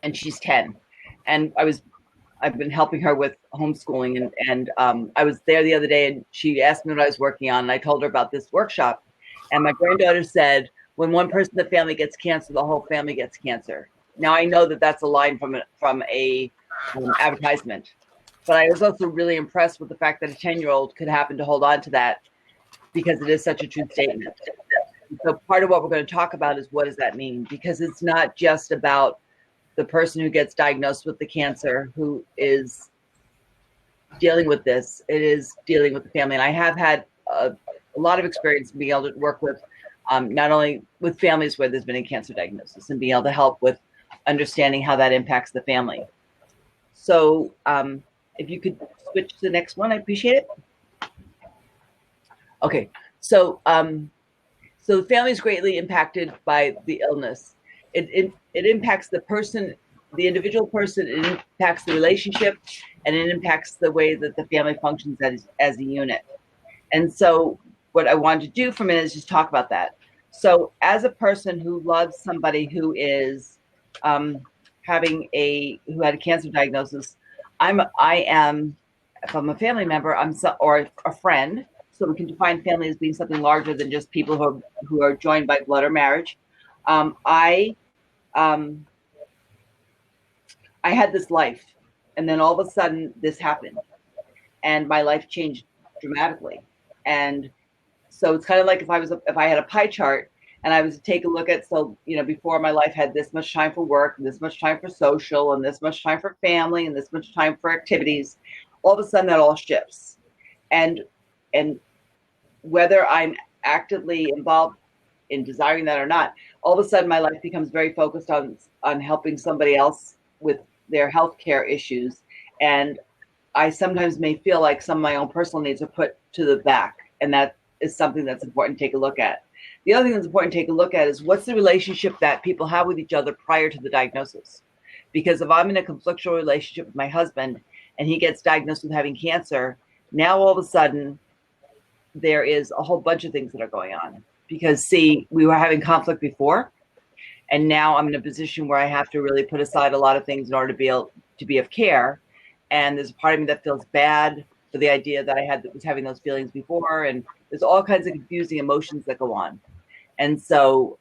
and she's 10. And I've been helping her with homeschooling, and I was there the other day, and she asked me what I was working on, and I told her about this workshop. And my granddaughter said, when one person in the family gets cancer, the whole family gets cancer. Now I know that that's a line from a advertisement, but I was also really impressed with the fact that a 10-year-old could happen to hold on to that, because it is such a true statement. So part of what we're going to talk about is, what does that mean? Because it's not just about the person who gets diagnosed with the cancer who is dealing with this. It is dealing with the family. And I have had a lot of experience being able to work with not only with families where there's been a cancer diagnosis, and being able to help with understanding how that impacts the family. So if you could switch to the next one, I appreciate it. Okay, so so the family is greatly impacted by the illness. It impacts the person, the individual person. It impacts the relationship, and it impacts the way that the family functions as a unit. And so what I wanted to do for a minute is just talk about that. So as a person who loves somebody who is who had a cancer diagnosis, I am, if I'm a family member, or a friend. So we can define family as being something larger than just people who are joined by blood or marriage. I had this life, and then all of a sudden this happened, and my life changed dramatically. And so it's kind of like if I had a pie chart, and I was to take a look at, so before, my life had this much time for work, and this much time for social, and this much time for family, and this much time for activities. All of a sudden that all shifts, and whether I'm actively involved in desiring that or not, all of a sudden my life becomes very focused on helping somebody else with their healthcare issues. And I sometimes may feel like some of my own personal needs are put to the back. And that is something that's important to take a look at. The other thing that's important to take a look at is, what's the relationship that people have with each other prior to the diagnosis? Because if I'm in a conflictual relationship with my husband and he gets diagnosed with having cancer, now all of a sudden there is a whole bunch of things that are going on. Because see, we were having conflict before, and now I'm in a position where I have to really put aside a lot of things in order to be of care. And there's a part of me that feels bad for the idea that was having those feelings before, and there's all kinds of confusing emotions that go on. And so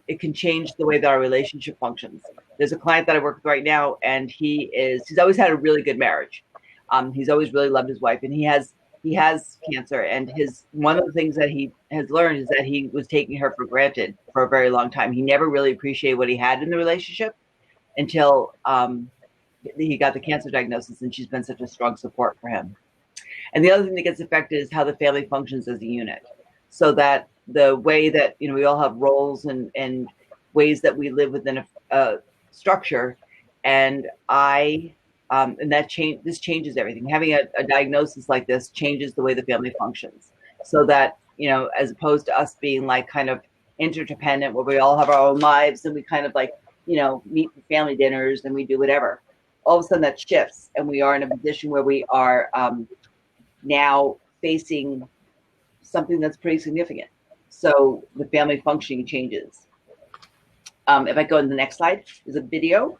it can change the way that our relationship functions. There's a client that I work with right now, and he's always had a really good marriage. He's always really loved his wife, and he has cancer, and one of the things that he has learned is that he was taking her for granted for a very long time. He never really appreciated what he had in the relationship until he got the cancer diagnosis, and she's been such a strong support for him. And the other thing that gets affected is how the family functions as a unit. So that the way that we all have roles and ways that we live within a structure, and this changes everything. Having a diagnosis like this changes the way the family functions, so that as opposed to us being like kind of interdependent, where we all have our own lives and we kind of like meet for family dinners and we do whatever. All of a sudden that shifts, and we are in a position where we are now facing something that's pretty significant. So the family functioning changes. If I go to the next slide, there's a video.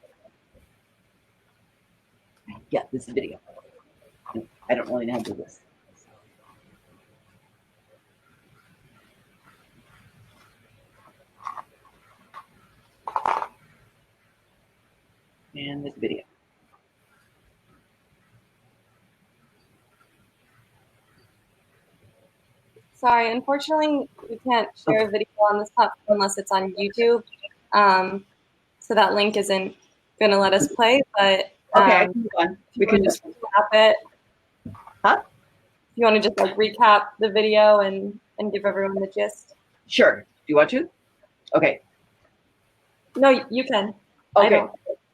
Yeah, this is a video. I don't really know how to do this. And this video. Sorry, unfortunately, we can't share a video on this platform unless it's on YouTube. So that link isn't going to let us play, but okay, we can just recap it. Huh? You want to just like recap the video and give everyone the gist? Sure. Do you want to? Okay. No, you can. Okay.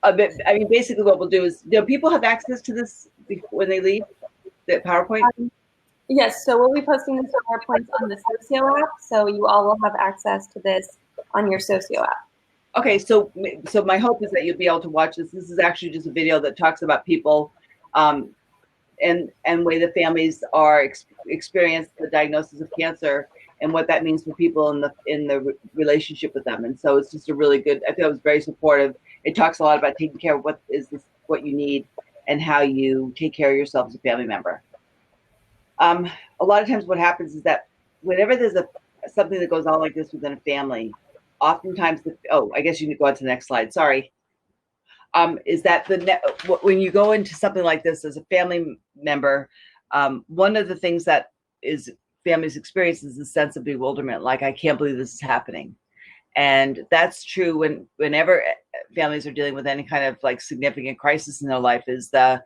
I mean, basically what we'll do is, do people have access to this when they leave, the PowerPoint? Yes, so we'll be posting this PowerPoint on the Socio app, so you all will have access to this on your Socio app. Okay, so my hope is that you'll be able to watch this. This is actually just a video that talks about people and way the families are experience the diagnosis of cancer and what that means for people in the relationship with them. And so it's just a really good, I feel it was very supportive. It talks a lot about taking care of what you need and how you take care of yourself as a family member. A lot of times what happens is that whenever there's something that goes on like this within a family, oftentimes I guess you can go on to the next slide. Sorry. Is that when you go into something like this as a family member, one of the things that is families experience is a sense of bewilderment, like, I can't believe this is happening. And that's true whenever families are dealing with any kind of like significant crisis in their life, is I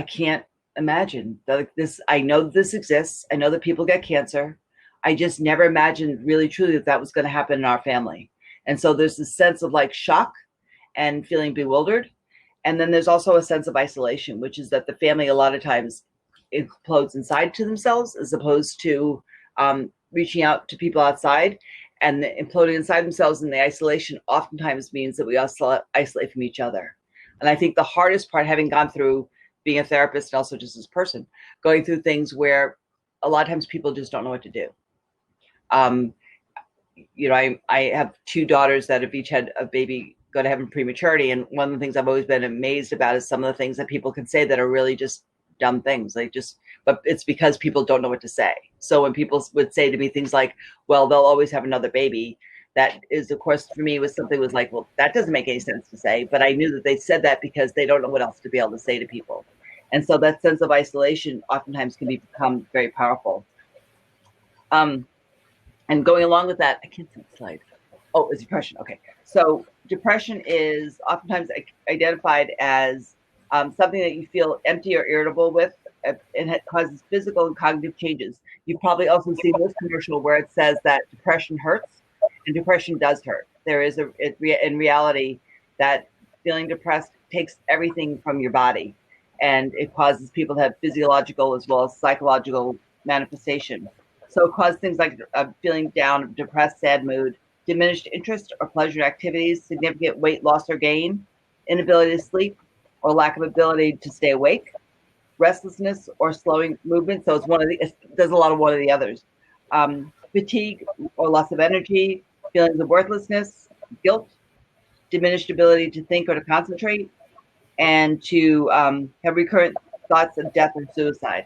can't imagine this. I know this exists. I know that people get cancer. I just never imagined really truly that was going to happen in our family. And so there's this sense of like shock and feeling bewildered. And then there's also a sense of isolation, which is that the family a lot of times implodes inside to themselves as opposed to reaching out to people outside. And the imploding inside themselves and the isolation oftentimes means that we also isolate from each other. And I think the hardest part, having gone through being a therapist and also just as a person, going through things where a lot of times people just don't know what to do. I have 2 daughters that have each had a baby go to heaven prematurity. And one of the things I've always been amazed about is some of the things that people can say that are really just dumb things. But it's because people don't know what to say. So when people would say to me things like, well, they'll always have another baby, that is, of course, for me was something was like, well, that doesn't make any sense to say. But I knew that they said that because they don't know what else to be able to say to people. And so that sense of isolation oftentimes can become very powerful. And going along with that, I can't see the slide. Oh, it's depression. Okay. So depression is oftentimes identified as something that you feel empty or irritable with, and it causes physical and cognitive changes. You've probably also seen this commercial where it says that depression hurts, and depression does hurt. There is in reality that feeling depressed takes everything from your body, and it causes people to have physiological as well as psychological manifestation. So it causes things like feeling down, depressed, sad mood, diminished interest or pleasure in activities, significant weight loss or gain, inability to sleep, or lack of ability to stay awake, restlessness or slowing movement. So it does a lot of one of the others. Fatigue or loss of energy, feelings of worthlessness, guilt, diminished ability to think or to concentrate, and to have recurrent thoughts of death or suicide.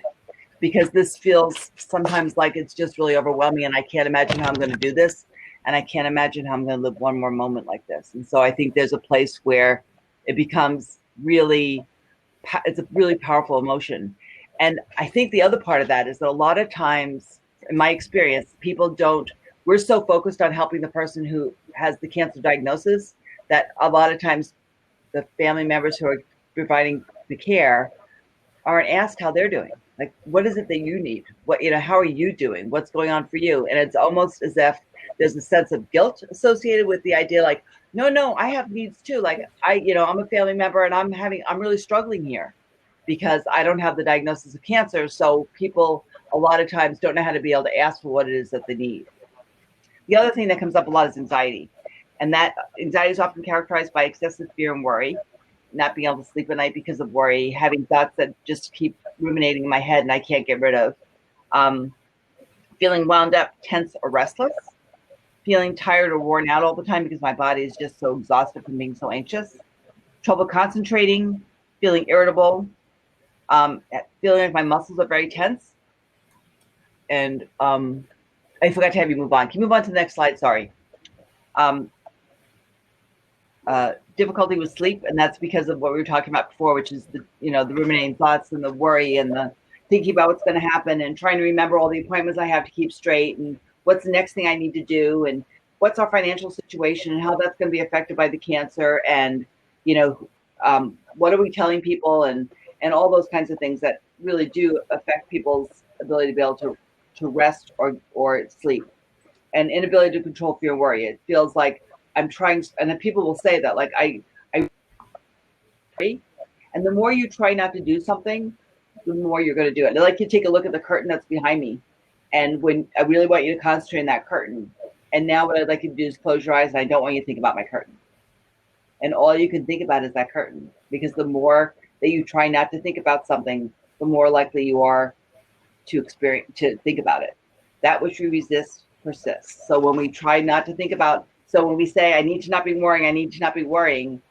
Because this feels sometimes like it's just really overwhelming, and I can't imagine how I'm going to do this, and I can't imagine how I'm going to live one more moment like this. And so I think there's a place where it becomes it's a really powerful emotion. And I think the other part of that is that a lot of times, in my experience, we're so focused on helping the person who has the cancer diagnosis that a lot of times the family members who are providing the care aren't asked how they're doing. Like, what is it that you need? How are you doing? What's going on for you? And it's almost as if there's a sense of guilt associated with the idea, like, no, I have needs too. Like, I'm a family member and I'm really struggling here because I don't have the diagnosis of cancer. So people a lot of times don't know how to be able to ask for what it is that they need. The other thing that comes up a lot is anxiety. And that anxiety is often characterized by excessive fear and worry, not being able to sleep at night because of worry, having thoughts that just keep ruminating in my head and I can't get rid of, feeling wound up, tense, or restless, feeling tired or worn out all the time because my body is just so exhausted from being so anxious, trouble concentrating, feeling irritable, feeling like my muscles are very tense. And I forgot to have you move on. Can you move on to the next slide? Sorry. Difficulty with sleep, and that's because of what we were talking about before, which is the ruminating thoughts and the worry and the thinking about what's going to happen and trying to remember all the appointments I have to keep straight and what's the next thing I need to do and what's our financial situation and how that's going to be affected by the cancer and what are we telling people and all those kinds of things that really do affect people's ability to be able to rest or sleep, and inability to control fear and worry. It feels like I'm trying, and then people will say that, like, I, and the more you try not to do something, the more you're going to do it. I'd like you to take a look at the curtain that's behind me, and when I really want you to concentrate on that curtain. And now what I'd like you to do is close your eyes, and I don't want you to think about my curtain. And all you can think about is that curtain, because the more that you try not to think about something, the more likely you are to think about it. That which we resist persists. So when we try not to think about, so when we say, I need to not be worrying,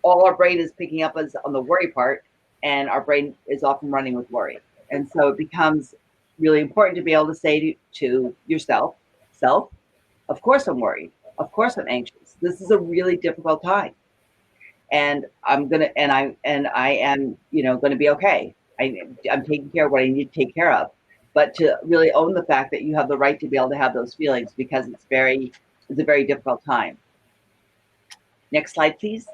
all our brain is picking up is on the worry part, and our brain is often running with worry. And so it becomes really important to be able to say to yourself, self, of course I'm worried. Of course I'm anxious. This is a really difficult time. And I am, going to be okay. I'm taking care of what I need to take care of. But to really own the fact that you have the right to be able to have those feelings, because it's a very difficult time. Next slide, please.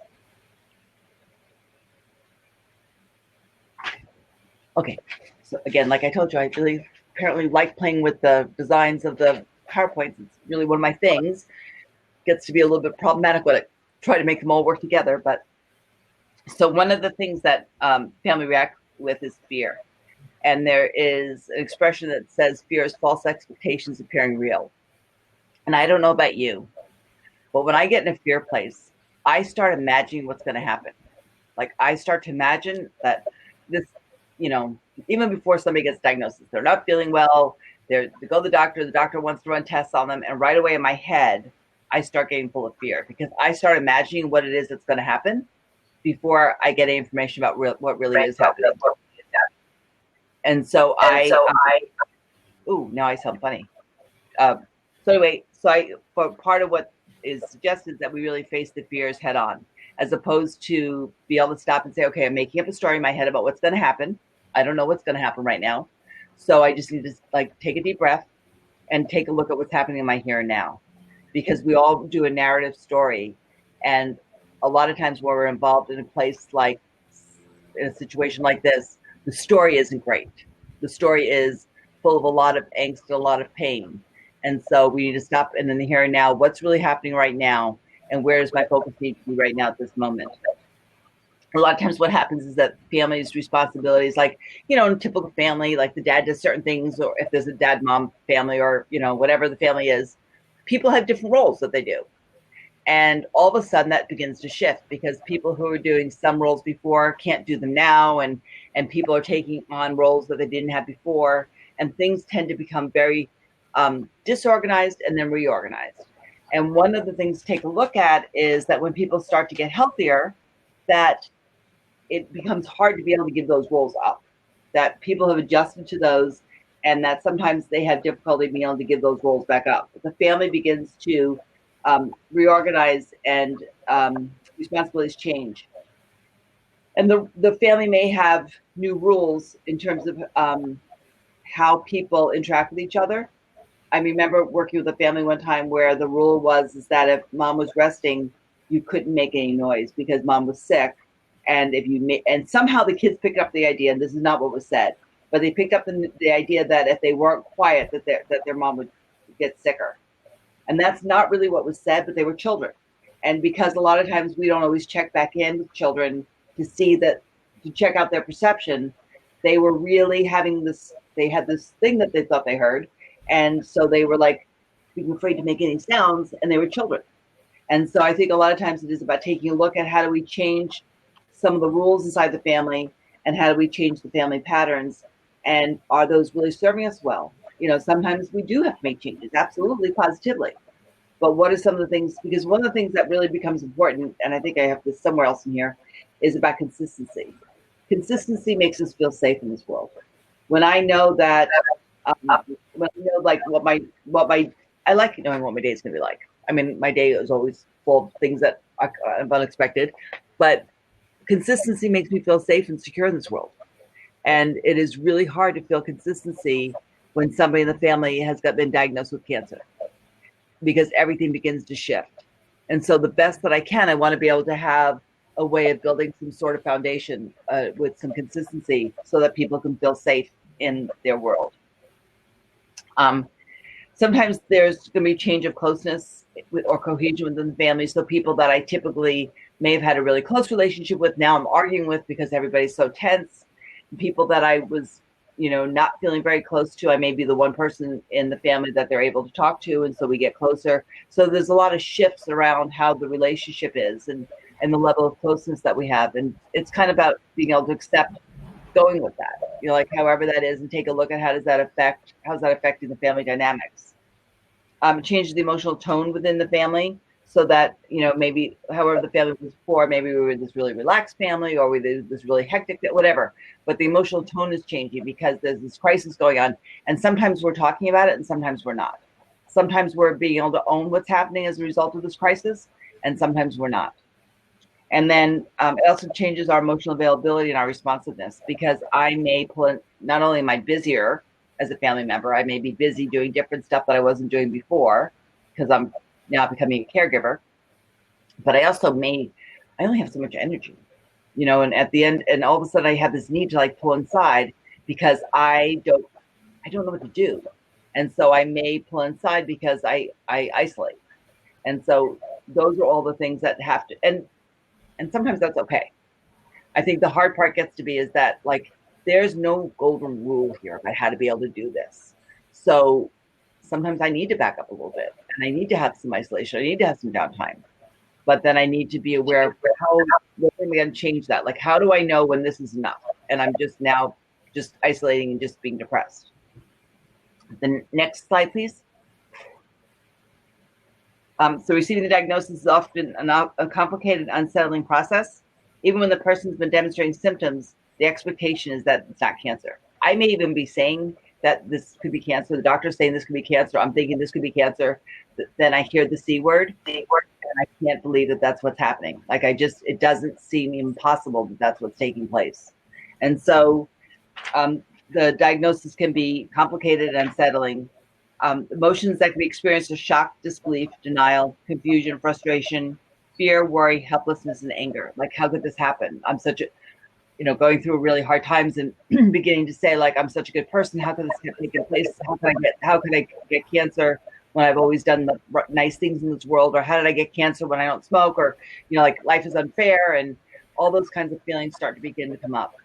Okay, so again, like I told you, I really apparently like playing with the designs of the PowerPoints. It's really one of my things. Gets to be a little bit problematic when I try to make them all work together. But so one of the things that family react with is fear. And there is an expression that says fear is false expectations appearing real. And I don't know about you, but when I get in a fear place, I start imagining what's going to happen. Like I start to imagine that this, even before somebody gets diagnosed, they're not feeling well, they go to the doctor wants to run tests on them. And right away in my head, I start getting full of fear because I start imagining what it is that's going to happen before I get any information about what really is happening. And so now I sound funny. But part of what is suggested is that we really face the fears head on, as opposed to be able to stop and say, okay, I'm making up a story in my head about what's going to happen. I don't know what's going to happen right now. So I just need to take a deep breath and take a look at what's happening in my here and now, because we all do a narrative story. And a lot of times when we're involved in in a situation like this, the story isn't great. The story is full of a lot of angst and a lot of pain. And so we need to stop and in the here and now, what's really happening right now, and where does my focus need to be right now at this moment? A lot of times what happens is that family's responsibilities, in a typical family, like the dad does certain things, or if there's a dad-mom family or, whatever the family is, people have different roles that they do. And all of a sudden that begins to shift because people who are doing some roles before can't do them now. And people are taking on roles that they didn't have before. And things tend to become very disorganized and then reorganized. And one of the things to take a look at is that when people start to get healthier, that it becomes hard to be able to give those roles up, that people have adjusted to those, and that sometimes they have difficulty being able to give those roles back up. The family begins to reorganize and responsibilities change. And the family may have new rules in terms of how people interact with each other. I remember working with a family one time where the rule is that if mom was resting, you couldn't make any noise because mom was sick. And and somehow the kids picked up the idea, and this is not what was said, but they picked up the idea that if they weren't quiet, that their mom would get sicker. And that's not really what was said, but they were children. And because a lot of times we don't always check back in with children to check out their perception, they were really they had this thing that they thought they heard. And so they were being afraid to make any sounds, and they were children. And so I think a lot of times it is about taking a look at how do we change some of the rules inside the family, and how do we change the family patterns, and are those really serving us well? Sometimes we do have to make changes, absolutely, positively. But what are some of the things, because one of the things that really becomes important, and I think I have this somewhere else in here, is about consistency. Consistency makes us feel safe in this world. When I know that, I like knowing what my day is going to be like. I mean, my day is always full of things that are unexpected, but consistency makes me feel safe and secure in this world. And it is really hard to feel consistency when somebody in the family has been diagnosed with cancer, because everything begins to shift. And so the best that I want to be able to have a way of building some sort of foundation with some consistency so that people can feel safe in their world. Sometimes there's going to be change of closeness or cohesion within the family. So people that I typically may have had a really close relationship with, now I'm arguing with because everybody's so tense. People that I was, not feeling very close to, I may be the one person in the family that they're able to talk to, and so we get closer. So there's a lot of shifts around how the relationship is and the level of closeness that we have. And it's kind of about being able to accept going with that, however that is, and take a look at how's that affecting the family dynamics. It changes the emotional tone within the family. so that, maybe however the family was before, maybe we were this really relaxed family, or we were this really hectic, whatever. But the emotional tone is changing because there's this crisis going on, and sometimes we're talking about it, and sometimes we're not. Sometimes we're being able to own what's happening as a result of this crisis, and sometimes we're not. And then it also changes our emotional availability and our responsiveness, because I may pull in, not only am I busier as a family member, I may be busy doing different stuff that I wasn't doing before because I'm now becoming a caregiver, but I only have so much energy, and at the end, and all of a sudden I have this need to like pull inside because I don't know what to do. And so I may pull inside because I isolate. And so those are all the things that have to, and sometimes that's okay. I think the hard part gets to be is that like there's no golden rule here about how to be able to do this. So sometimes I need to back up a little bit, and I need to have some isolation. I need to have some downtime. But then I need to be aware of how we're going to change that. Like, how do I know when this is enough? And I'm just now just isolating and just being depressed. The next slide, please. So receiving the diagnosis is often a complicated, unsettling process. Even when the person's been demonstrating symptoms, the expectation is that it's not cancer. I may even be saying that this could be cancer. The doctor's saying this could be cancer. I'm thinking this could be cancer. Then I hear the C word, and I can't believe that that's what's happening. Like it doesn't seem impossible that that's what's taking place. And so the diagnosis can be complicated and unsettling. Emotions that can be experienced are shock, disbelief, denial, confusion, frustration, fear, worry, helplessness, and anger. Like, how could this happen? I'm such a, going through really hard times and beginning to say, like, I'm such a good person. How could this have taken place? How could I get cancer when I've always done the nice things in this world? Or how did I get cancer when I don't smoke? Or, like, life is unfair, and all those kinds of feelings start to begin to come up.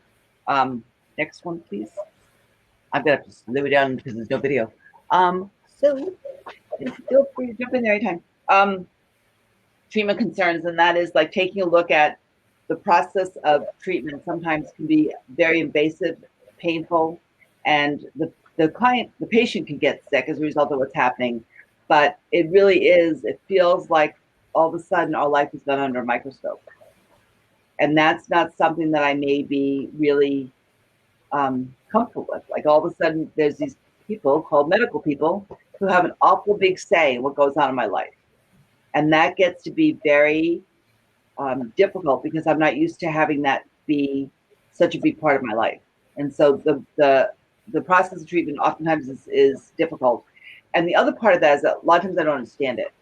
Next one, please. I'm going to have to slow it down because there's no video. So feel free to jump in there anytime. Treatment concerns, and that is like taking a look at the process of treatment. Sometimes can be very invasive, painful, and the patient can get sick as a result of what's happening. But it feels like all of a sudden our life is done under a microscope. And that's not something that I may be really comfortable with. Like all of a sudden there's these people called medical people who have an awful big say in what goes on in my life. And that gets to be very difficult because I'm not used to having that be such a big part of my life. And so the process of treatment oftentimes is difficult. And the other part of that is that a lot of times I don't understand it.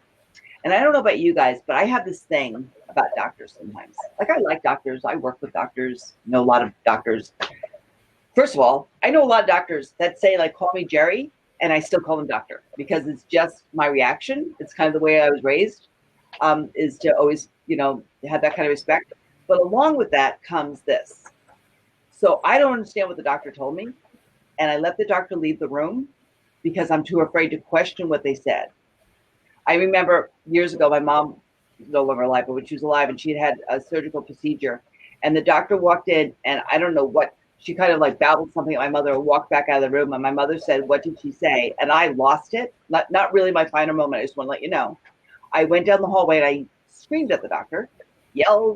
And I don't know about you guys, but I have this thing about doctors sometimes. Like I like doctors. I work with doctors, know a lot of doctors. First of all, I know a lot of doctors that say, like, call me Jerry, and I still call them doctor because it's just my reaction. It's kind of the way I was raised, is to always, have that kind of respect. But along with that comes this. So I don't understand what the doctor told me, and I let the doctor leave the room because I'm too afraid to question what they said. I remember years ago, my mom was no longer alive, but when she was alive, and she had a surgical procedure, and the doctor walked in, and I don't know what, she kind of like babbled something at my mother and walked back out of the room. And my mother said, "What did she say?" And I lost it. Not really my final moment. I just want to let you know. I went down the hallway and I screamed at the doctor,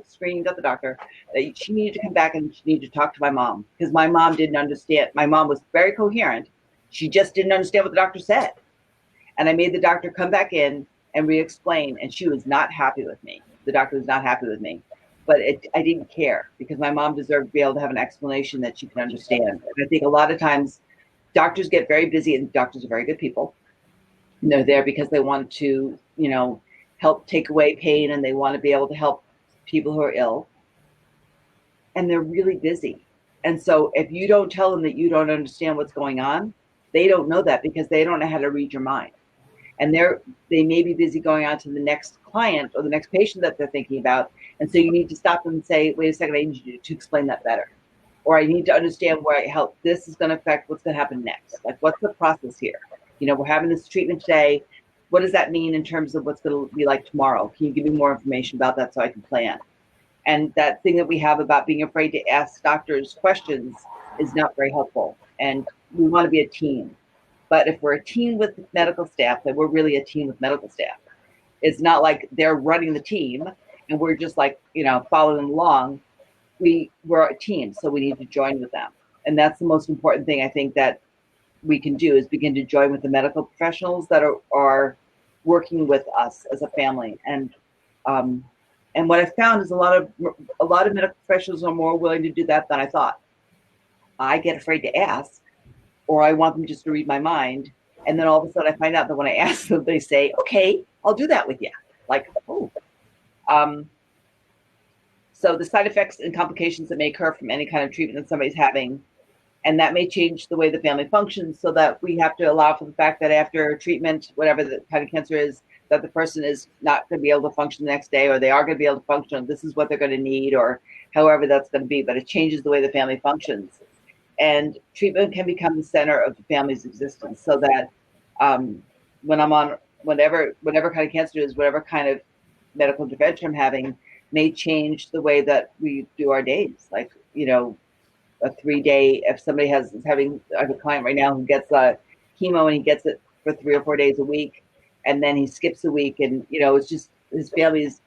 screamed at the doctor that she needed to come back and she needed to talk to my mom because my mom didn't understand. My mom was very coherent. She just didn't understand what the doctor said. And I made the doctor come back in and re-explain. And she was not happy with me. The doctor was not happy with me. But I didn't care because my mom deserved to be able to have an explanation that she can understand. And I think a lot of times doctors get very busy, and doctors are very good people. And they're there because they want to, help take away pain, and they want to be able to help people who are ill. And they're really busy. And so if you don't tell them that you don't understand what's going on, they don't know that because they don't know how to read your mind. And they may be busy going on to the next client or the next patient that they're thinking about. And so you need to stop them and say, wait a second, I need you to explain that better. Or I need to understand how this is going to affect what's going to happen next. Like, what's the process here? We're having this treatment today. What does that mean in terms of what's going to be like tomorrow? Can you give me more information about that so I can plan? And that thing that we have about being afraid to ask doctors questions is not very helpful. And we want to be a team. But if we're a team with medical staff, then we're really a team with medical staff. It's not like they're running the team and we're just like, following along. We're a team, so we need to join with them. And that's the most important thing I think that we can do, is begin to join with the medical professionals that are working with us as a family. And what I found is a lot of medical professionals are more willing to do that than I thought. I get afraid to ask, or I want them just to read my mind. And then all of a sudden I find out that when I ask them, they say, okay, I'll do that with you. Like, oh. So the side effects and complications that may occur from any kind of treatment that somebody's having, and that may change the way the family functions, so that we have to allow for the fact that after treatment, whatever the kind of cancer is, that the person is not going to be able to function the next day, or they are going to be able to function. This is what they're going to need, or however that's going to be, but it changes the way the family functions. And treatment can become the center of the family's existence, so that when I'm on whatever kind of cancer it is, whatever kind of medical intervention I'm having, may change the way that we do our days. Like, a 3-day, if somebody I have a client right now who gets chemo and he gets it for 3 or 4 days a week, and then he skips a week, and it's just, his family's,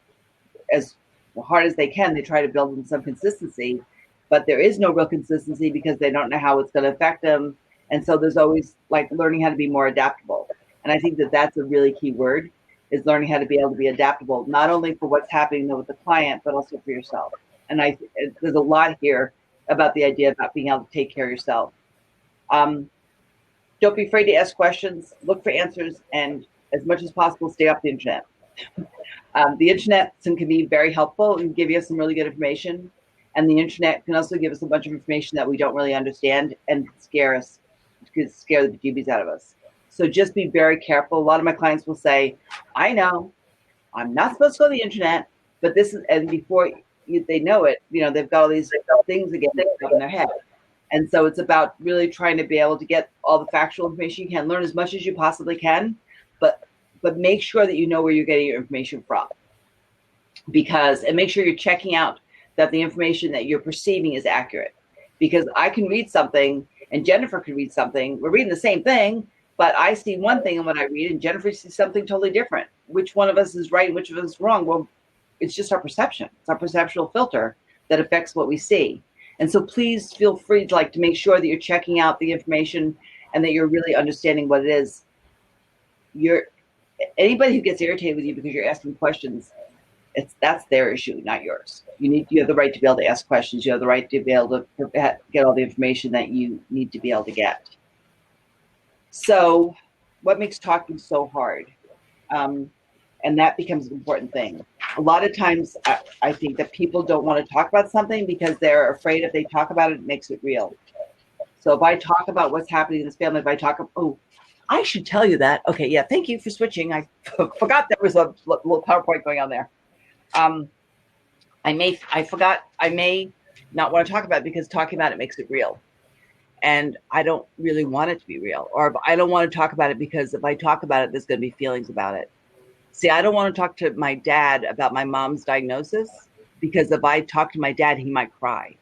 as hard as they can, they try to build in some consistency, but there is no real consistency because they don't know how it's going to affect them. And so there's always like learning how to be more adaptable. And I think that that's a really key word, is learning how to be able to be adaptable, not only for what's happening with the client, but also for yourself. And there's a lot here about the idea about being able to take care of yourself. Don't be afraid to ask questions, look for answers, and as much as possible, stay off the internet. The internet can be very helpful and give you some really good information. And the internet can also give us a bunch of information that we don't really understand and scare us, could scare the bejeebies out of us. So just be very careful. A lot of my clients will say, I know I'm not supposed to go to the internet, but this is, and before they know it, they've got all these things again in their head. And so it's about really trying to be able to get all the factual information you can, learn as much as you possibly can, but make sure that you know where you're getting your information from. And make sure you're checking out that the information that you're perceiving is accurate. Because I can read something and Jennifer can read something. We're reading the same thing, but I see one thing in what I read and Jennifer sees something totally different. Which one of us is right and which of us is wrong? Well, it's just our perception. It's our perceptual filter that affects what we see. And so please feel free to make sure that you're checking out the information and that you're really understanding what it is. Anybody who gets irritated with you because you're asking questions, that's their issue, not yours. You have the right to be able to ask questions. You have the right to be able to get all the information that you need to be able to get. So what makes talking so hard? And that becomes an important thing. A lot of times I think that people don't want to talk about something because they're afraid if they talk about it, it makes it real. So if I talk about what's happening in this family, I should tell you that. Okay, yeah, thank you for switching. I forgot there was a little PowerPoint going on there. I may not want to talk about it because talking about it makes it real. And I don't really want it to be real. Or I don't want to talk about it because if I talk about it, there's going to be feelings about it. See, I don't want to talk to my dad about my mom's diagnosis because if I talk to my dad, he might cry.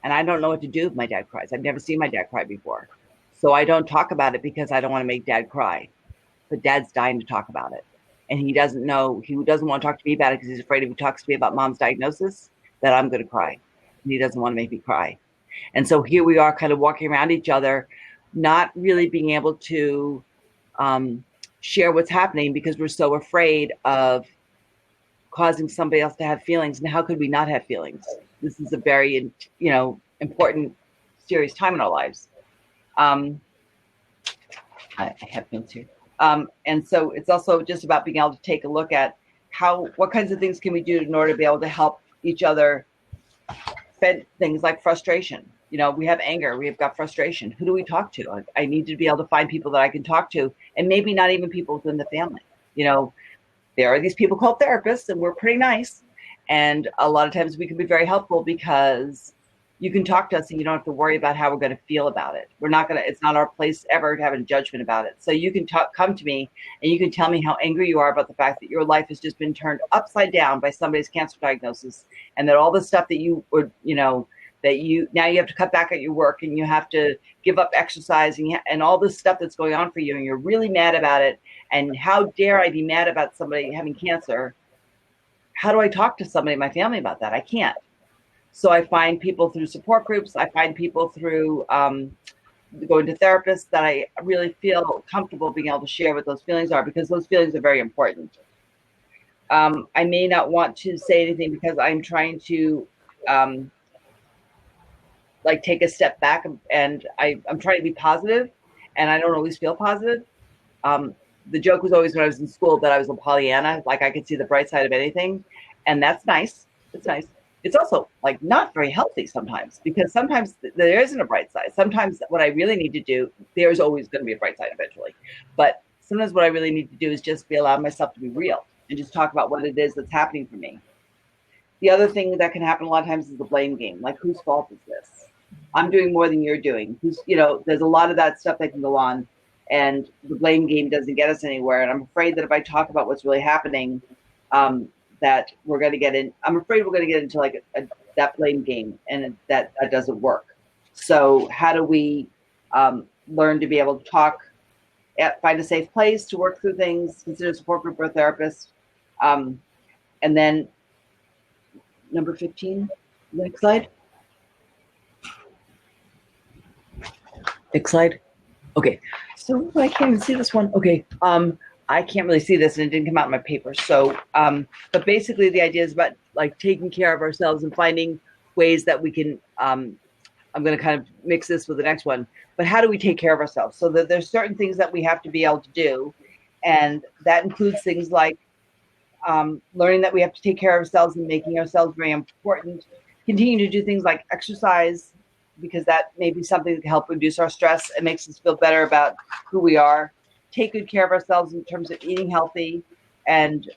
And I don't know what to do if my dad cries. I've never seen my dad cry before. So I don't talk about it because I don't want to make dad cry. But dad's dying to talk about it. And he doesn't want to talk to me about it because he's afraid if he talks to me about mom's diagnosis, that I'm going to cry. And he doesn't want to make me cry. And so here we are kind of walking around each other, not really being able to share what's happening because we're so afraid of causing somebody else to have feelings. And how could we not have feelings? This is a very, important, serious time in our lives. I have notes here. And so it's also just about being able to take a look at what kinds of things can we do in order to be able to help each other fed things like frustration. We have anger, we've got frustration. Who do we talk to? I need to be able to find people that I can talk to, and maybe not even people within the family. There are these people called therapists, and we're pretty nice. And a lot of times we can be very helpful because you can talk to us and you don't have to worry about how we're going to feel about it. It's not our place ever to have a judgment about it. So you can come to me and you can tell me how angry you are about the fact that your life has just been turned upside down by somebody's cancer diagnosis, and that all the stuff that you would, that you now you have to cut back at your work and you have to give up exercising and all this stuff that's going on for you, and you're really mad about it. And how dare I be mad about somebody having cancer? How do I talk to somebody in my family about that? I can't. So I find people through support groups. I find people through going to therapists that I really feel comfortable being able to share what those feelings are, because those feelings are very important. I may not want to say anything because I'm trying to like take a step back, and I'm trying to be positive, and I don't always feel positive. The joke was always when I was in school that I was a Pollyanna, like I could see the bright side of anything, and that's nice. It's nice. It's also like not very healthy sometimes, because sometimes there isn't a bright side. Sometimes what I really need to do, there's always going to be a bright side eventually, but sometimes what I really need to do is just allow myself to be real and just talk about what it is that's happening for me. The other thing that can happen a lot of times is the blame game. Like, whose fault is this? I'm doing more than you're doing. There's a lot of that stuff that can go on, and the blame game doesn't get us anywhere. And I'm afraid that if I talk about what's really happening, that we're going to get in. I'm afraid we're going to get into like that blame game, and that doesn't work. So how do we learn to be able to talk, find a safe place to work through things, consider a support group or a therapist, and then number 15, next slide. Next slide. Okay, so I can't even see this one. Okay, I can't really see this, and it didn't come out in my paper. So, but basically the idea is about like taking care of ourselves and finding ways that we can, I'm going to kind of mix this with the next one, but how do we take care of ourselves? So that there's certain things that we have to be able to do, and that includes things like learning that we have to take care of ourselves and making ourselves very important. Continue to do things like exercise, because that may be something that can help reduce our stress and makes us feel better about who we are. Take good care of ourselves in terms of eating healthy, and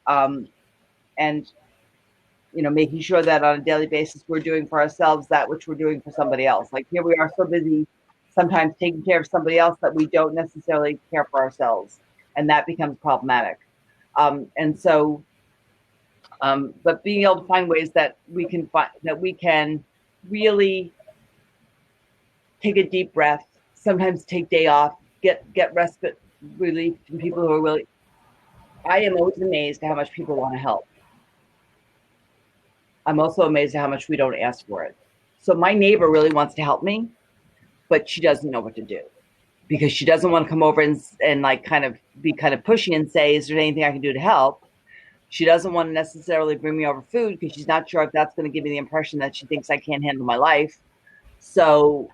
making sure that on a daily basis we're doing for ourselves that which we're doing for somebody else. Like, here we are so busy sometimes taking care of somebody else that we don't necessarily care for ourselves, and that becomes problematic. But being able to find ways that we can really take a deep breath, sometimes take day off, get respite relief from people who are really. I am always amazed at how much people want to help. I'm also amazed at how much we don't ask for it. So my neighbor really wants to help me, but she doesn't know what to do, because she doesn't want to come over and like kind of be kind of pushy and say, is there anything I can do to help? She doesn't want to necessarily bring me over food, because she's not sure if that's going to give me the impression that she thinks I can't handle my life. So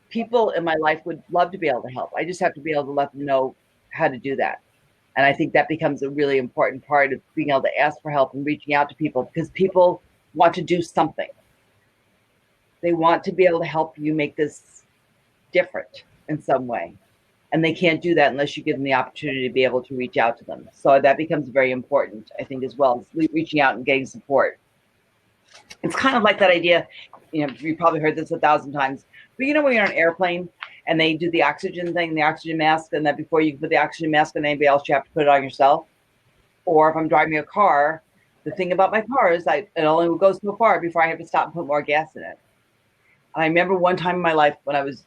people in my life would love to be able to help. I just have to be able to let them know how to do that. And I think that becomes a really important part of being able to ask for help and reaching out to people, because people want to do something. They want to be able to help you make this different in some way. And they can't do that unless you give them the opportunity to be able to reach out to them. So that becomes very important, I think, as well, as reaching out and getting support. It's kind of like that idea, you probably heard this 1,000 times, but when you're on an airplane and they do the oxygen thing, the oxygen mask, and that before you can put the oxygen mask on anybody else, you have to put it on yourself. Or if I'm driving a car, the thing about my car is it only goes so far before I have to stop and put more gas in it. And I remember one time in my life when I was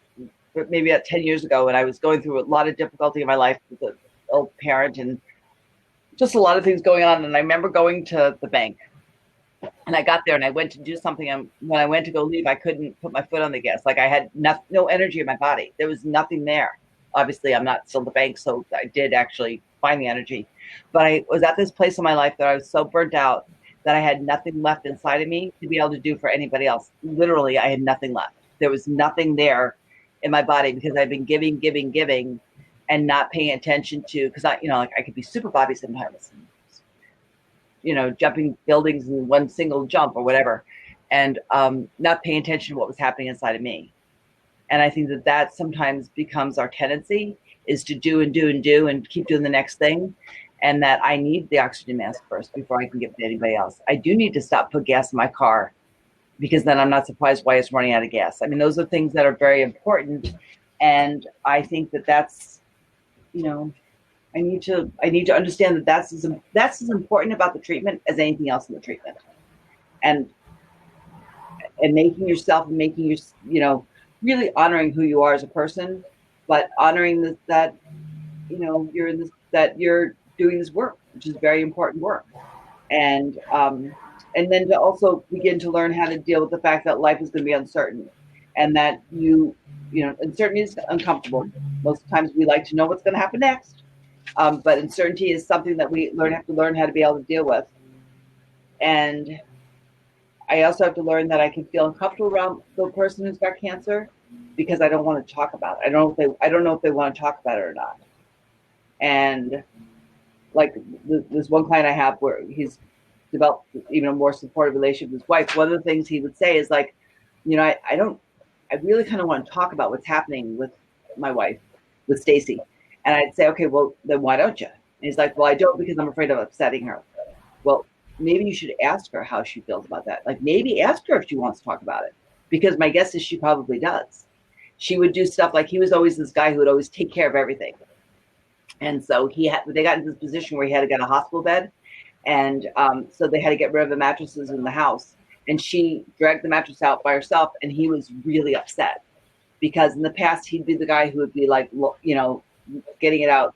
maybe about 10 years ago, and I was going through a lot of difficulty in my life with an old parent and just a lot of things going on. And I remember going to the bank, and I got there and I went to do something. And when I went to go leave, I couldn't put my foot on the gas. Like, I had no energy in my body. There was nothing there. Obviously, I'm not still at the bank, so I did actually find the energy. But I was at this place in my life that I was so burnt out that I had nothing left inside of me to be able to do for anybody else. Literally, I had nothing left. There was nothing there in my body, because I've been giving, and not paying attention to, because I could be super Bobbie sometimes, jumping buildings in one single jump or whatever, and not paying attention to what was happening inside of me. And I think that sometimes becomes our tendency, is to do and do and do and keep doing the next thing. And that I need the oxygen mask first before I can give it to anybody else. I do need to stop, put gas in my car, because then I'm not surprised why it's running out of gas. I mean, those are things that are very important. And I think that's, I need to understand that that's as important about the treatment as anything else in the treatment. And making yourself and making your, really honoring who you are as a person, but honoring that you're in this that you're doing this work, which is very important work. And then to also begin to learn how to deal with the fact that life is going to be uncertain, and that uncertainty is uncomfortable. Most times we like to know what's going to happen next, but uncertainty is something that we have to learn how to be able to deal with. And I also have to learn that I can feel uncomfortable around the person who's got cancer because I don't want to talk about it. I don't know if they want to talk about it or not. And like this one client I have where he's developed even a more supportive relationship with his wife. One of the things he would say is like, I really kind of want to talk about what's happening with my wife, with Stacy. And I'd say, okay, well, then why don't you? And he's like, well, I don't because I'm afraid of upsetting her. Well, maybe you should ask her how she feels about that. Like maybe ask her if she wants to talk about it, because my guess is she probably does. She would do stuff like, he was always this guy who would always take care of everything. And so they got into this position where he had to get a hospital bed. And so they had to get rid of the mattresses in the house. And she dragged the mattress out by herself. And he was really upset because in the past, he'd be the guy who would be like, getting it out.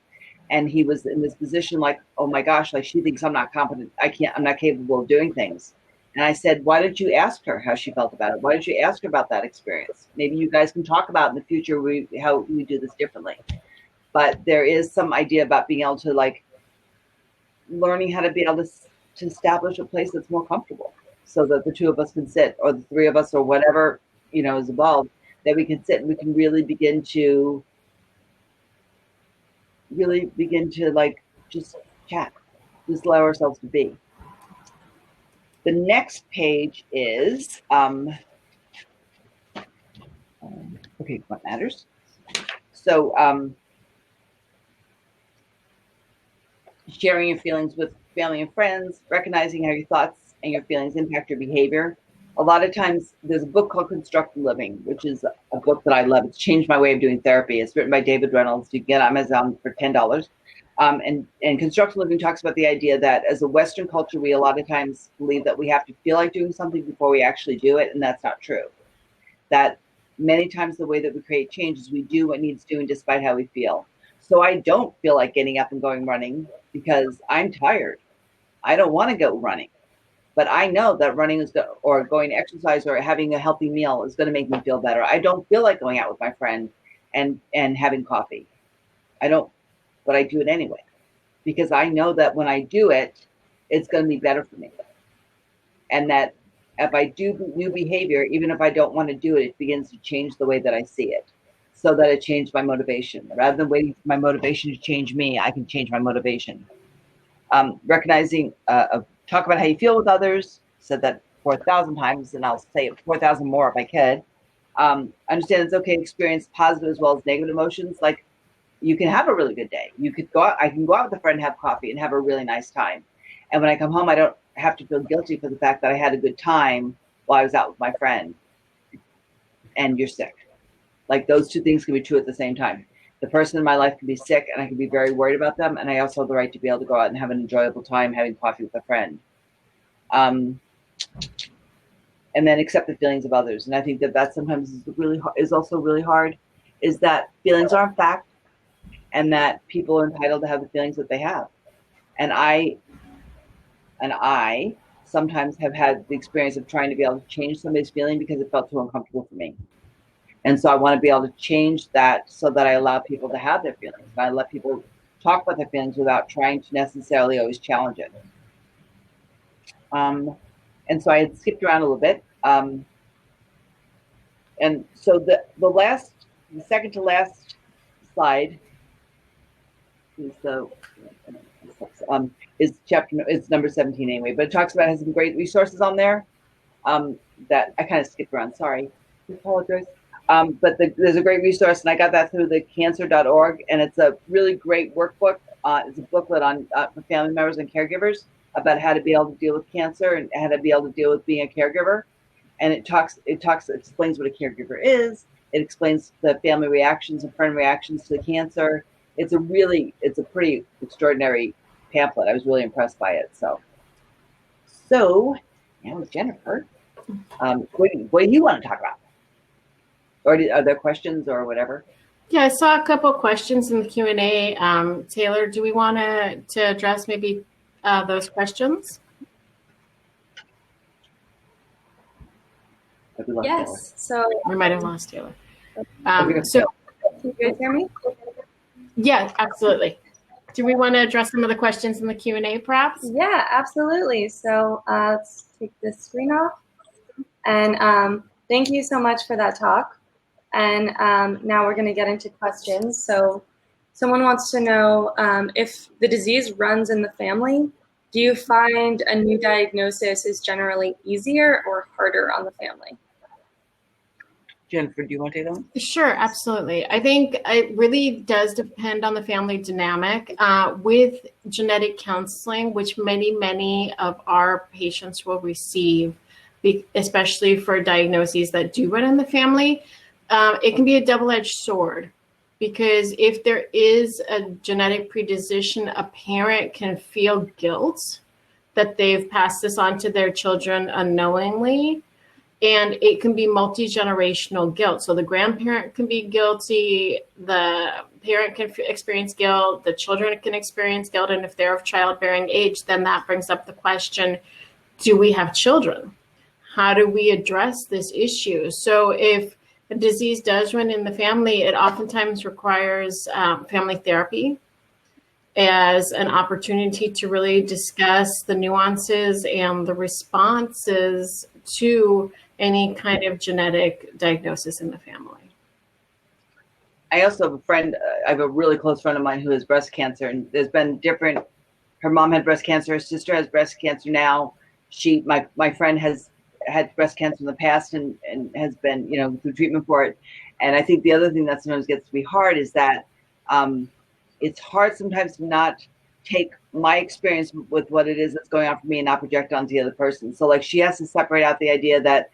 And he was in this position like, oh my gosh, like she thinks I'm not competent. I'm not capable of doing things. And I said, why don't you ask her how she felt about it? Why don't you ask her about that experience? Maybe you guys can talk about in the future how we do this differently. But there is some idea about being able to like learning how to be able to establish a place that's more comfortable so that the two of us can sit, or the three of us, or whatever, is involved, that we can sit and we can really begin to like just chat, just allow ourselves to be. The next page is, okay, what matters? So, sharing your feelings with family and friends, recognizing how your thoughts and your feelings impact your behavior. A lot of times there's a book called Constructive Living, which is a book that I love. It's changed my way of doing therapy. It's written by David Reynolds. You can get it on Amazon for $10. And Constructive Living talks about the idea that as a Western culture, we a lot of times believe that we have to feel like doing something before we actually do it. And that's not true. That many times the way that we create change is we do what needs doing despite how we feel. So I don't feel like getting up and going running because I'm tired. I don't want to go running. But I know that running or going to exercise or having a healthy meal is going to make me feel better. I don't feel like going out with my friend and having coffee. I don't, but I do it anyway, because I know that when I do it, it's going to be better for me. And that if I do new behavior, even if I don't want to do it, it begins to change the way that I see it, so that it changed my motivation. Rather than waiting for my motivation to change me, I can change my motivation. Recognizing, talk about how you feel with others. Said that 4,000 times, and I'll say it 4,000 more if I could. Understand it's okay to experience positive as well as negative emotions. Like you can have a really good day. You could go out. I can go out with a friend, have coffee, and have a really nice time. And when I come home, I don't have to feel guilty for the fact that I had a good time while I was out with my friend. And you're sick. Like those two things can be true at the same time. The person in my life can be sick and I can be very worried about them. And I also have the right to be able to go out and have an enjoyable time having coffee with a friend. And then accept the feelings of others. And I think that sometimes is also really hard, is that feelings aren't fact and that people are entitled to have the feelings that they have. And I sometimes have had the experience of trying to be able to change somebody's feeling because it felt too uncomfortable for me. And so I want to be able to change that so that I allow people to have their feelings. And I let people talk about their feelings without trying to necessarily always challenge it. And so I had skipped around a little bit. And so the second to last slide is it's number 17 anyway, but it talks about, has some great resources on there that I kind of skipped around. Sorry, I apologize. But there's a great resource, and I got that through the cancer.org, and it's a really great workbook. It's a booklet on for family members and caregivers about how to be able to deal with cancer and how to be able to deal with being a caregiver. And it explains what a caregiver is. It explains the family reactions and friend reactions to the cancer. It's a pretty extraordinary pamphlet. I was really impressed by it. So now Jennifer, what do you want to talk about? Or are there questions or whatever? Yeah, I saw a couple questions in the Q&A. Taylor, do we want to address maybe those questions? Yes. So we might have lost Taylor. So can you guys hear me? Yeah, absolutely. Do we want to address some of the questions in the Q&A, perhaps? Yeah, absolutely. So let's take this screen off. And thank you so much for that talk. And now we're going to get into questions. So someone wants to know if the disease runs in the family, do you find a new diagnosis is generally easier or harder on the family? Jennifer, do you want to take that one? Sure, absolutely. I think it really does depend on the family dynamic. With genetic counseling, which many of our patients will receive, especially for diagnoses that do run in the family, it can be a double-edged sword, because if there is a genetic predisposition, a parent can feel guilt that they've passed this on to their children unknowingly. And it can be multi-generational guilt. So the grandparent can be guilty, the parent can experience guilt, the children can experience guilt, and if they're of childbearing age, then that brings up the question, do we have children? How do we address this issue? So if a disease does run in the family, it oftentimes requires family therapy as an opportunity to really discuss the nuances and the responses to any kind of genetic diagnosis in the family. I also have a friend, I have a really close friend of mine who has breast cancer, and there's been different, her mom had breast cancer, her sister has breast cancer now. My friend has had breast cancer in the past and has been, through treatment for it. And I think the other thing that sometimes gets to be hard is that it's hard sometimes to not take my experience with what it is that's going on for me and not project onto the other person. So like she has to separate out the idea that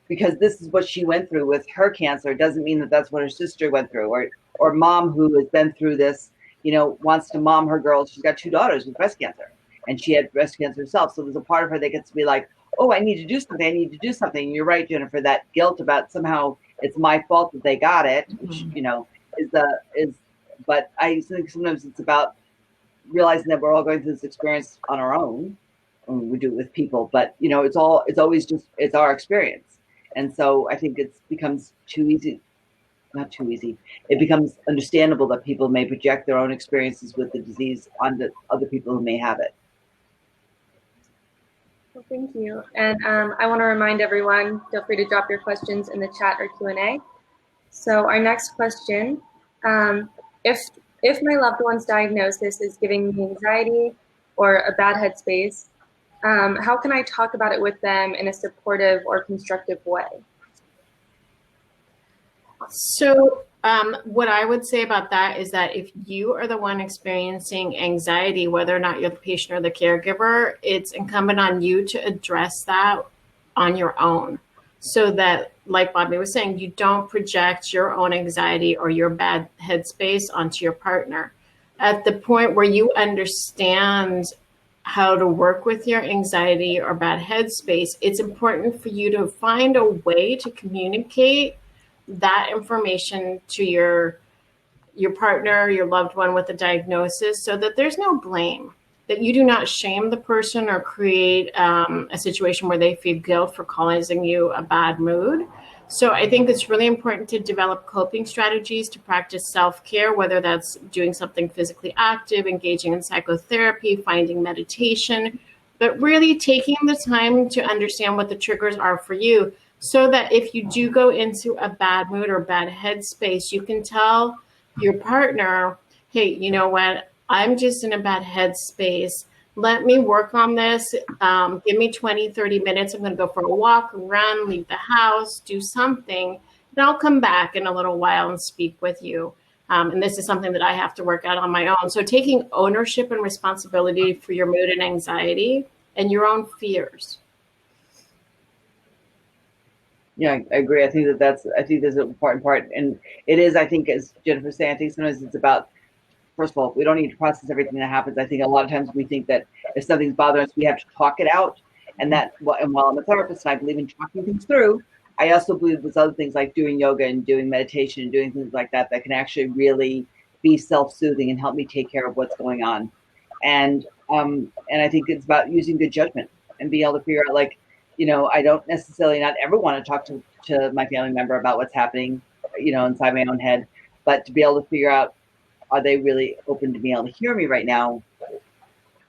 because this is what she went through with her cancer doesn't mean that that's what her sister went through, or mom who has been through this, wants to mom her girls. She's got 2 daughters with breast cancer and she had breast cancer herself. So there's a part of her that gets to be like, oh, I need to do something. And you're right, Jennifer, that guilt about somehow it's my fault that they got it, which, but I think sometimes it's about realizing that we're all going through this experience on our own. We do it with people, but it's always just, it's our experience. And so I think it becomes not too easy. It becomes understandable that people may project their own experiences with the disease onto other people who may have it. Well, thank you. And I want to remind everyone, feel free to drop your questions in the chat or Q&A. So our next question, if my loved one's diagnosis is giving me anxiety or a bad headspace, how can I talk about it with them in a supportive or constructive way? So what I would say about that is that if you are the one experiencing anxiety, whether or not you're the patient or the caregiver, it's incumbent on you to address that on your own. So that, like Bobbie was saying, you don't project your own anxiety or your bad headspace onto your partner. At the point where you understand how to work with your anxiety or bad headspace, it's important for you to find a way to communicate that information to your partner, your loved one with a diagnosis, so that there's no blame, that you do not shame the person or create a situation where they feel guilt for causing you a bad mood. So I think it's really important to develop coping strategies to practice self-care, whether that's doing something physically active, engaging in psychotherapy, finding meditation, but really taking the time to understand what the triggers are for you, so that if you do go into a bad mood or bad headspace, you can tell your partner, hey, you know what, I'm just in a bad headspace. Let me work on this. Give me 20, 30 minutes. I'm going to go for a walk, run, leave the house, do something. And I'll come back in a little while and speak with you. And this is something that I have to work out on my own. So taking ownership and responsibility for your mood and anxiety and your own fears. Yeah, I agree. I think that's an important part. And it is, I think, as Jennifer was saying, I think sometimes it's about, first of all, we don't need to process everything that happens. I think a lot of times we think that if something's bothering us, we have to talk it out. And while I'm a therapist and I believe in talking things through, I also believe there's other things like doing yoga and doing meditation and doing things like that that can actually really be self-soothing and help me take care of what's going on. And I think it's about using good judgment and being able to figure out, like, I don't necessarily not ever want to talk to my family member about what's happening, inside my own head, but to be able to figure out, are they really open to being able to hear me right now?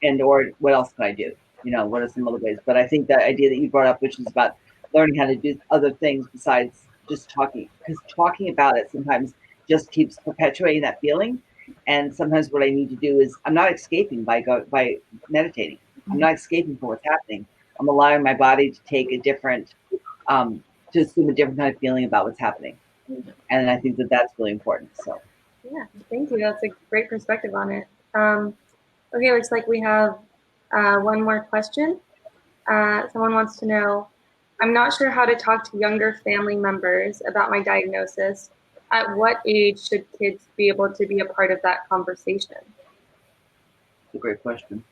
And or what else can I do? What are some other ways? But I think that idea that you brought up, which is about learning how to do other things besides just talking, because talking about it sometimes just keeps perpetuating that feeling. And sometimes what I need to do is, I'm not escaping by meditating. I'm not escaping from what's happening. I'm allowing my body to take a different, to assume a different kind of feeling about what's happening. And I think that that's really important. So, yeah, thank you. That's a great perspective on it. Okay, looks like we have one more question. Someone wants to know, I'm not sure how to talk to younger family members about my diagnosis. At what age should kids be able to be a part of that conversation? It's a great question.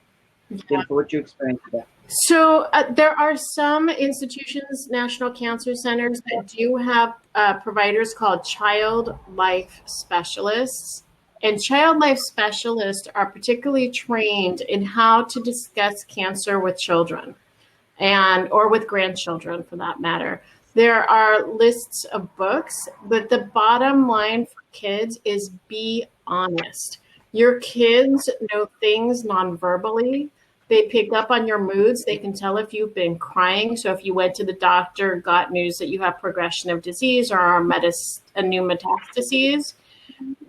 Jennifer, what's your experience with that? So there are some institutions, national cancer centers, that do have providers called child life specialists. And child life specialists are particularly trained in how to discuss cancer with children or with grandchildren, for that matter. There are lists of books, but the bottom line for kids is be honest. Your kids know things non-verbally. They pick up on your moods. They can tell if you've been crying. So if you went to the doctor, got news that you have progression of disease or a new metastases,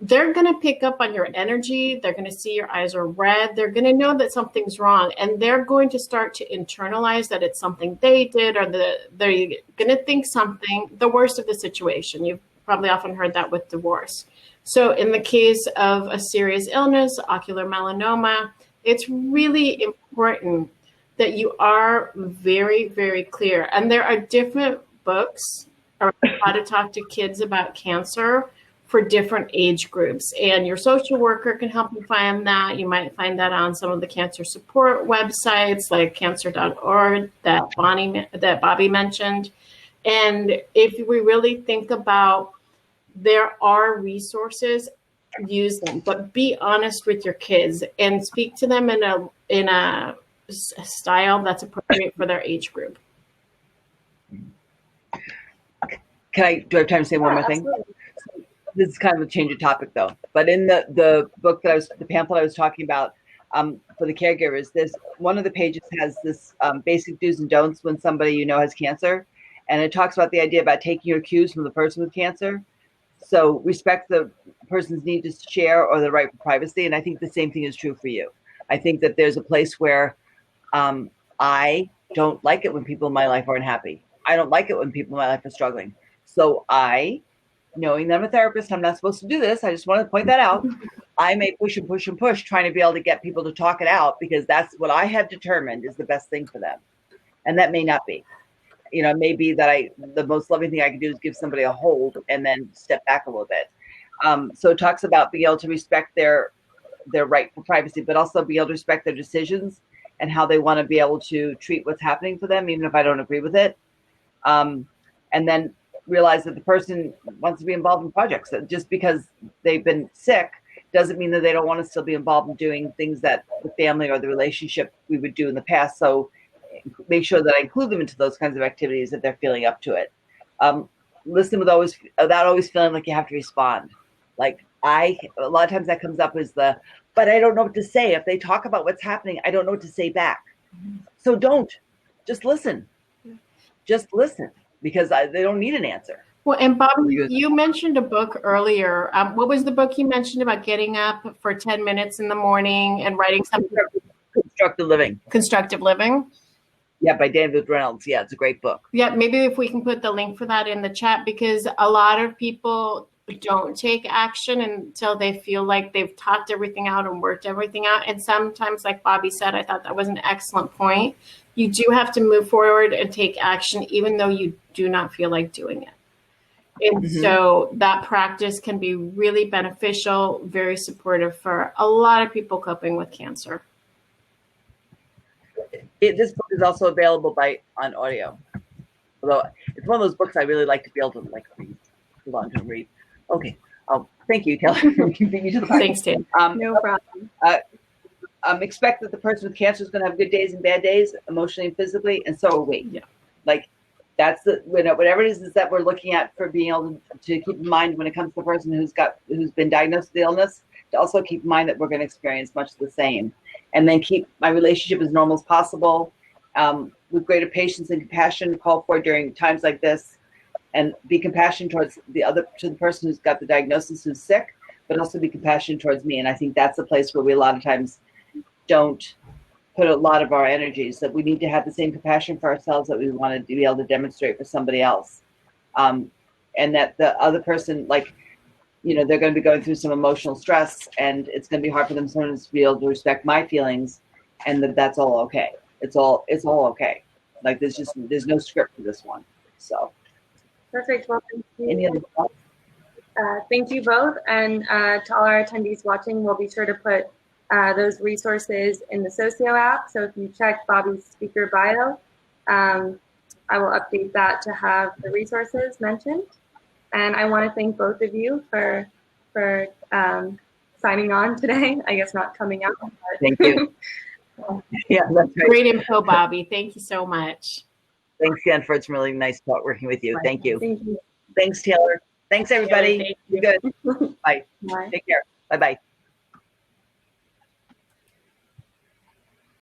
they're going to pick up on your energy. They're going to see your eyes are red. They're going to know that something's wrong. And they're going to start to internalize that it's something they did, or they're going to think something, the worst of the situation. You've probably often heard that with divorce. So in the case of a serious illness, ocular melanoma, it's really important that you are very, very clear. And there are different books around how to talk to kids about cancer for different age groups. And your social worker can help you find that. You might find that on some of the cancer support websites like cancer.org that Bobbie mentioned. And if we really think about, there are resources, use them, but be honest with your kids and speak to them in a style that's appropriate for their age group. Do I have time to say one more thing? This is kind of a change of topic though, but in the book the pamphlet I was talking about for the caregivers, there's one of the pages has this basic do's and don'ts when somebody has cancer, and it talks about the idea about taking your cues from the person with cancer. So respect the person's need to share or the right for privacy, and I think the same thing is true for you. I think that there's a place where I don't like it when people in my life aren't happy. I don't like it when people in my life are struggling. So knowing that I'm a therapist, I'm not supposed to do this. I just want to point that out. I may push and push and push, trying to be able to get people to talk it out, because that's what I have determined is the best thing for them. And that may not be. It may be that the most loving thing I can do is give somebody a hold and then step back a little bit. So it talks about being able to respect their right for privacy, but also be able to respect their decisions and how they want to be able to treat what's happening for them, even if I don't agree with it. And then realize that the person wants to be involved in projects. That just because they've been sick doesn't mean that they don't want to still be involved in doing things that the family or the relationship we would do in the past. So make sure that I include them into those kinds of activities if they're feeling up to it. Listen without always feeling like you have to respond. Like a lot of times that comes up as but I don't know what to say. If they talk about what's happening, I don't know what to say back. So just listen. Just listen, because they don't need an answer. Well, and Bobbie, you mentioned a book earlier. What was the book you mentioned about getting up for 10 minutes in the morning and writing something? Constructive Living. Constructive Living? Yeah, by David Reynolds. Yeah, it's a great book. Yeah, maybe if we can put the link for that in the chat, because a lot of people don't take action until they feel like they've talked everything out and worked everything out. And sometimes, like Bobbie said, I thought that was an excellent point. You do have to move forward and take action, even though you do not feel like doing it. And so that practice can be really beneficial, very supportive for a lot of people coping with cancer. This book is also available on audio. Although it's one of those books I really like to be able to like read. Hold on, to read. Okay. Oh, thank you, Taylor. Beat me to the punch. Thanks, Tim. No problem. Expect that the person with cancer is going to have good days and bad days, emotionally and physically, and so are we. Yeah. Like, that's the whatever it is that we're looking at for being able to keep in mind when it comes to the person who's been diagnosed with the illness. To also keep in mind that we're going to experience much the same, and then keep my relationship as normal as possible, with greater patience and compassion called for during times like this, and be compassionate towards to the person who's got the diagnosis, who's sick, but also be compassionate towards me. And I think that's a place where we a lot of times don't put a lot of our energies, that we need to have the same compassion for ourselves that we want to be able to demonstrate for somebody else. And that the other person, like, they're going to be going through some emotional stress, and it's going to be hard for them sometimes to be able to respect my feelings, and that's all okay. It's all okay. Like, there's no script for this one. So Perfect. Well, thank you. Any other thoughts? Thank you both. And to all our attendees watching, we'll be sure to put those resources in the Socio app. So if you check Bobbie's speaker bio, I will update that to have the resources mentioned. And I want to thank both of you for signing on today. I guess not coming out. But Thank you. Yeah, that's right. Great info, Bobbie. Thank you so much. Thanks, Jennifer. It's really nice working with you. Thank you. Thank you. Thanks, Taylor. Thanks, everybody. Taylor, You're good. Bye. Bye. Take care. Bye-bye.